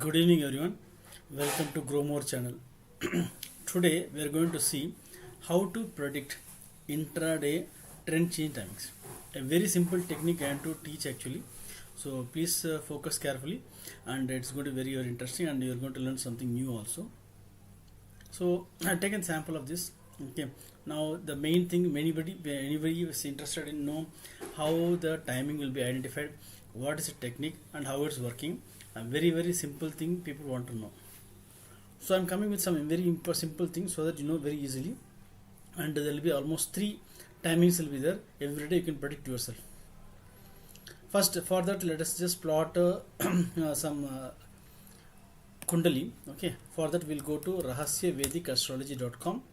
Good evening everyone. Welcome to Grow More channel. Today we are going to see how to predict intraday trend change timings. A very simple technique I am to teach actually. So please focus carefully and it's going to be very interesting and you are going to learn something new also. So I'll take a sample of this. Okay. Now the main thing anybody is interested in know how the timing will be identified, what is the technique and how it's working. A very simple thing people want to know. So I'm coming with some very simple things so that you know very easily, and there will be almost 3 timings will be there. Every day you can predict yourself. First, for that let us just plot some Kundali. Okay, for that we'll go to rahasyavedicastrology.com.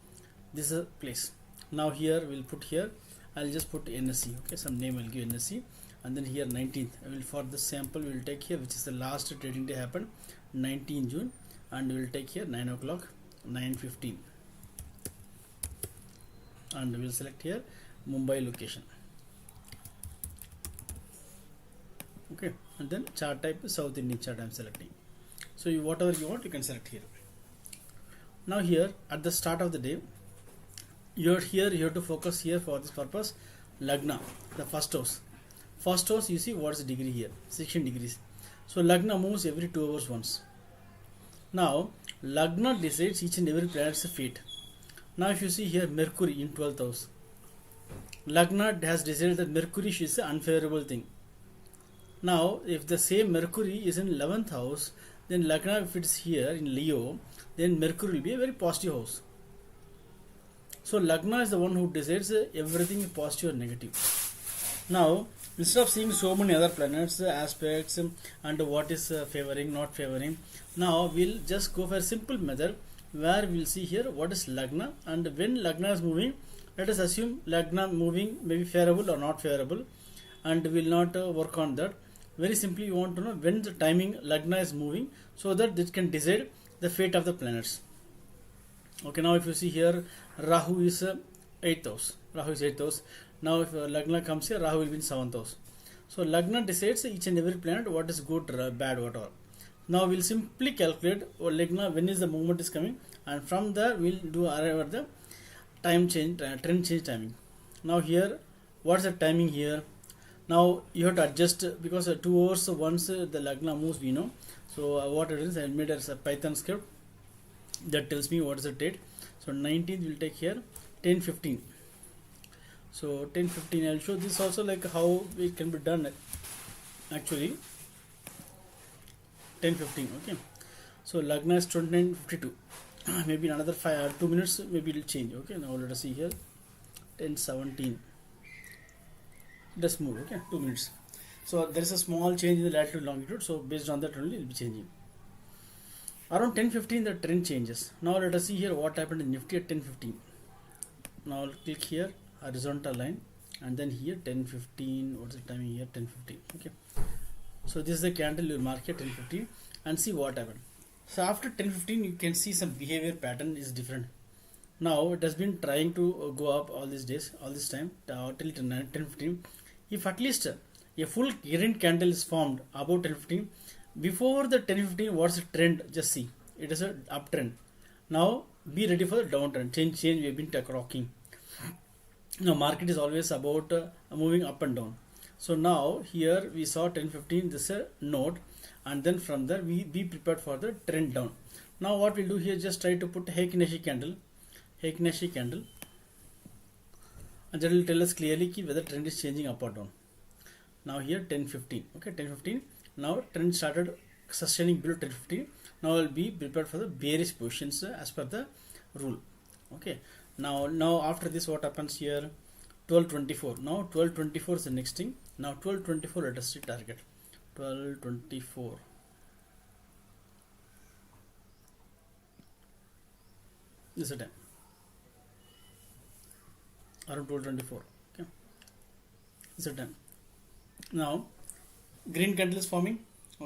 This is a place. Now here we'll put here, I'll just put NSE. Okay, some name I'll give NSE. And then here 19th, I will for the sample we will take here, which is the last trading day happened 19 June, and we will take here 9 o'clock 9:15, and we will select here Mumbai location. Okay, and then chart type is South Indian chart I am selecting. So you, whatever you want you can select here. Now here at the start of the day, you have to focus here for this purpose. Lagna, the first house. First house, you see what's the degree here, 16 degrees. So Lagna moves every 2 hours once. Now Lagna decides each and every planet's fate. Now if you see here Mercury in 12th house, Lagna has decided that Mercury is an unfavorable thing. Now if the same Mercury is in 11th house, then Lagna, if it's here in Leo, then Mercury will be a very positive house. So Lagna is the one who decides everything is positive or negative. Now instead of seeing so many other planets, aspects and what is favoring, not favoring, now we'll just go for a simple method where we'll see here what is Lagna, and when Lagna is moving, let us assume Lagna moving may be favorable or not favorable, and we'll not work on that. Very simply you want to know when the timing Lagna is moving so that it can decide the fate of the planets. Okay, now if you see here Rahu is 8th house. Rahu is 8th house. Now if Lagna comes here, Rahu will be in 7th house. So Lagna decides each and every planet what is good, bad, whatever. Now we'll simply calculate Lagna when is the movement is coming, and from there we'll do arrive at the time change, trend change timing. Now here, what's the timing here? Now you have to adjust because 2 hours once the Lagna moves, we know. So what it is, I made as a Python script that tells me what is the date. So 19th we'll take here 10:15. So 10:15, I'll show this also like how it can be done actually. 10:15. Okay, so Lagna is 29:52. Maybe in another 2 minutes maybe it will change. Okay, now let us see here 10:17. Just move. Okay, 2 minutes. So there is a small change in the latitude longitude, so based on that only it will be changing. Around 10:15 the trend changes. Now let us see here what happened in Nifty at 10:15. Now I'll click here horizontal line, and then here 10:15. What's the timing here? 10:15. Okay, so this is the candle you mark here 10:15 and see what happened. So after 10:15 you can see some behavior pattern is different. Now it has been trying to go up all these days, all this time till 10:15. If at least a full green candle is formed about 10:15, before the 10:15 what's the trend? Just see, it is a uptrend. Now be ready for the downtrend. Change we have been rocking. Now market is always about moving up and down. So now here we saw 10:15, this is a node, and then from there we be prepared for the trend down. Now what we'll do here, just try to put Heikin-Ashi candle, and that will tell us clearly whether trend is changing up or down. Now here 10:15. Okay, 10:15. Now trend started sustaining below 10:15. Now I'll be prepared for the bearish positions as per the rule. Okay. Now after this what happens here? 12:24. Now 12:24 is the next thing. Now 12:24 let us see target. 12:24. This is the time. Around 12:24. Okay. This is the time. Now green candle is forming.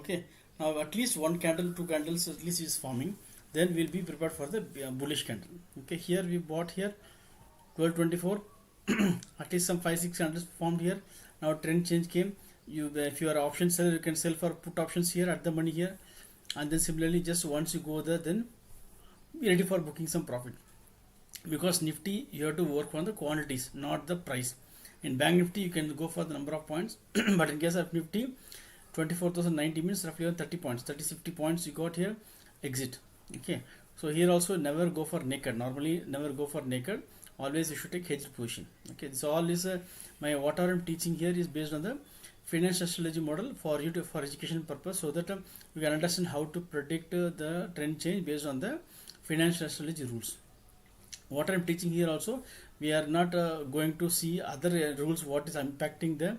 Okay. Now at least one candle, 2 candles at least is forming. Then we'll be prepared for the bullish candle. Okay, here we bought here 12:24. At least some 5-6 candles formed here. Now trend change came. If you are option seller, you can sell for put options here at the money here. and then similarly just once you go there, then be ready for booking some profit. Because Nifty, you have to work on the quantities, not the price. In Bank Nifty you can go for the number of points but in case of Nifty, 24,090 means roughly around 30 points, 50 points you got here, exit. Okay, so here also never go for naked, normally never go for naked, always you should take hedged position. Okay, this all is my whatever I'm teaching here is based on the financial strategy model for you to, for education purpose, so that you can understand how to predict the trend change based on the financial strategy rules. What I'm teaching here also, we are not going to see other rules what is impacting the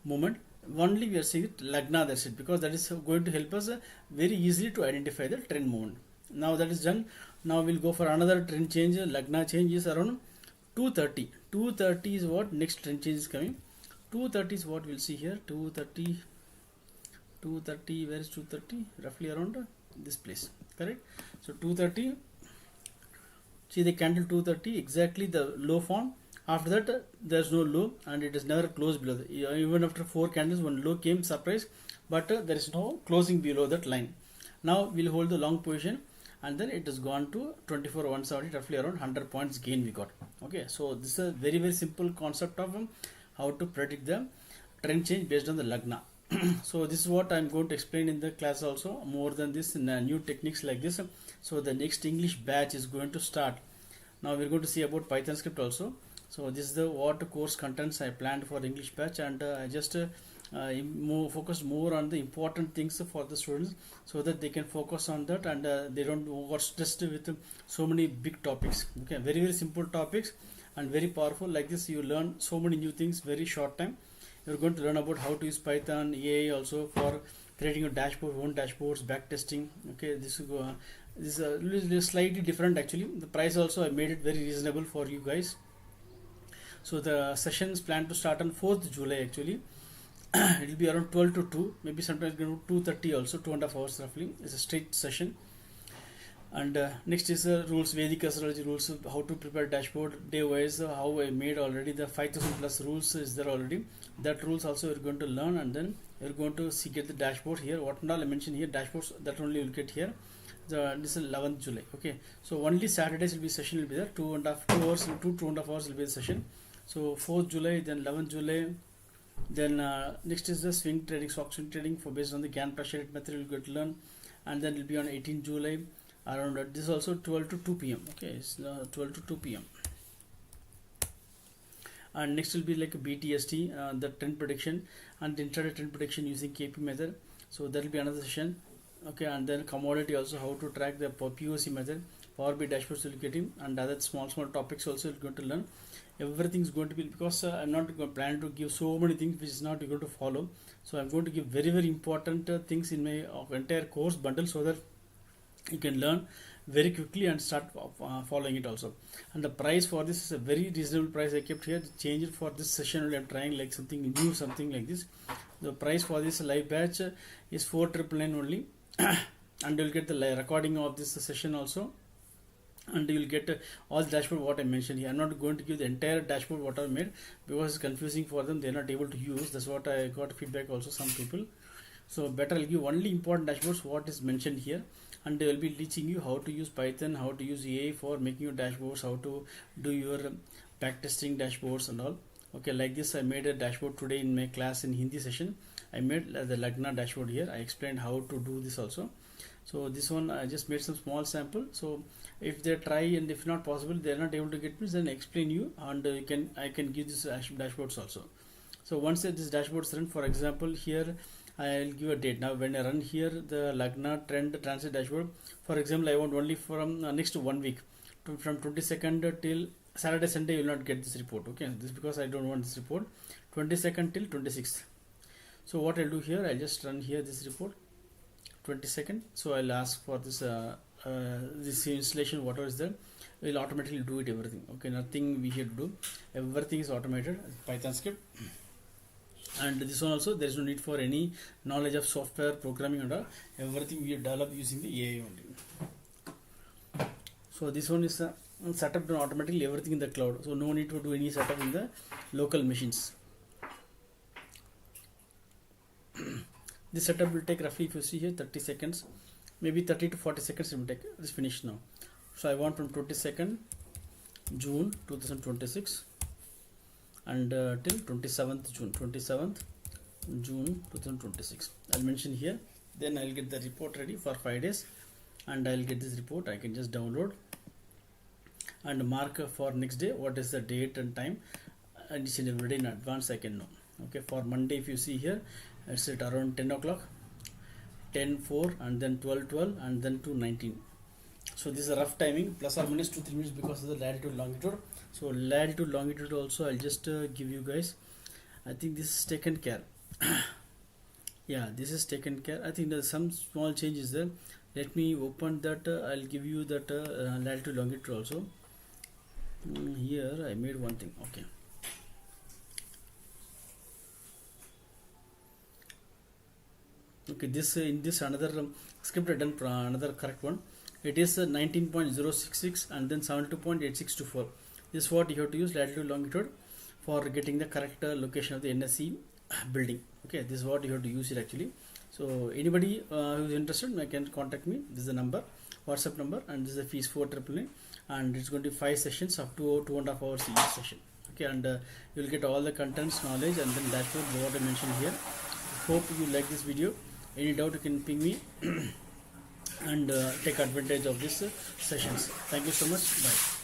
movement, only we are seeing it lagna, that's it, because that is going to help us very easily to identify the trend movement. Now that is done. Now we'll go for another trend change. Lagna change is around 230. 230 is what next trend change is coming. 230 is what we'll see here. 230, where is 230? Roughly around this place, correct? So 230, see the candle 230, exactly the low form. After that there's no low and it is never closed below. Even after 4 candles, one low came, surprise, but there is no closing below that line. Now we'll hold the long position, and then it has gone to 24,170, roughly around 100 points gain we got. Okay, so this is a very very simple concept of how to predict the trend change based on the lagna. So this is what I'm going to explain in the class also, more than this new techniques like this. So the next English batch is going to start. Now we're going to see about Python script also. So this is the what course contents I planned for English batch, and I just focus more on the important things for the students, so that they can focus on that and they don't get stressed with so many big topics. Okay, very very simple topics and very powerful. Like this you learn so many new things very short time. You're going to learn about how to use Python, AI also for creating your dashboard, own dashboards, back testing. Okay, this is slightly different actually. The price also I made it very reasonable for you guys. So the sessions planned to start on 4th July actually. It will be around 12 to 2, maybe sometimes 2:30 also, 2.5 hours roughly. It's a straight session. And next is rules, Vedic astrology rules, how to prepare dashboard day wise, how I made already the 5,000 plus rules is there already. That rules also you're going to learn, and then you're going to see get the dashboard here. What all I mentioned here, dashboards, that only you'll get here. This is 11th July. Okay, so only Saturdays will be session will be there. 2.5 hours will be the session. So 4th July, then 11th July. Then next is the swing trading, stock swing trading for based on the Gann pressure rate method you'll get to learn, and then it will be on 18th July around this is also 12 to 2 p.m. Okay, it's 12 to 2 p.m. And next will be like a BTST, the trend prediction and the intraday trend prediction using KP method. So that will be another session. Okay, and then commodity also, how to track the POC method, Power BI dashboards will get him, and other small topics also you're going to learn. Everything is going to be, because I'm not planning to give so many things which is not going to follow. So I'm going to give very very important things in my entire course bundle, so that you can learn very quickly and start following it also. And the price for this is a very reasonable price I kept here. Change it for this session only. I'm trying like something new, something like this. The price for this live batch is 4,999 only. And you'll get the recording of this session also, and you will get all the dashboard what I mentioned here. I'm not going to give the entire dashboard what I made, because it's confusing for them, they're not able to use. That's what I got feedback also, some people. So better I'll give only important dashboards what is mentioned here, and they will be teaching you how to use Python, how to use AI for making your dashboards, how to do your back testing dashboards and all. Okay, like this I made a dashboard today in my class in Hindi session. I made the Lagna dashboard here. I explained how to do this also. So this one I just made some small sample. So if they try and if not possible they are not able to get me, then I explain you, and I can give this dashboards also. So once this dashboards run, for example here I'll give a date. Now when I run here the Lagna trend transit dashboard, for example I want only from next 1 week, from 22nd till Saturday Sunday you will not get this report. Okay, this because I don't want this report. 22nd till 26th. So what I'll do here, I'll just run here this report 22nd. So I'll ask for this this installation, whatever is there, will automatically do it everything. Okay, nothing we should do, everything is automated, Python script. And this one also there is no need for any knowledge of software programming and all, everything we develop using the AI only. So this one is set up done automatically, everything in the cloud, so no need to do any setup in the local machines. This setup will take roughly, if you see here, 30 seconds. maybe 30 to 40 seconds it will take. This finished now. So I want from 22nd June 2026 and till 27th June 2026. I'll mention here. Then I'll get the report ready for 5 days, and I'll get this report. I can just download and mark for next day what is the date and time, and each and every day in advance I can know. Okay, for Monday, if you see here, it's at around 10 o'clock, 10:04, and then 12:12, and then 2:19. So this is a rough timing, plus or minus 2-3 minutes because of the latitude longitude. So latitude longitude also I'll just give you guys. I think this is taken care. Yeah, this is taken care. I think there's some small changes there. Let me open that. I'll give you that latitude longitude also. Here I made one thing. Okay. Okay, this in this another script I done another correct one. It is 19.066 and then 72.8624. This is what you have to use, latitude longitude, for getting the correct location of the NSE building. Okay, this is what you have to use it actually. So anybody who is interested, can contact me. This is the number, WhatsApp number, and this is the fees 499, and it's going to be 5 sessions up to 2.5 hours each session. Okay, and you will get all the contents, knowledge, and then dashboard what I mentioned here. Hope you like this video. Any doubt you can ping me and take advantage of these sessions. Thank you so much. Bye.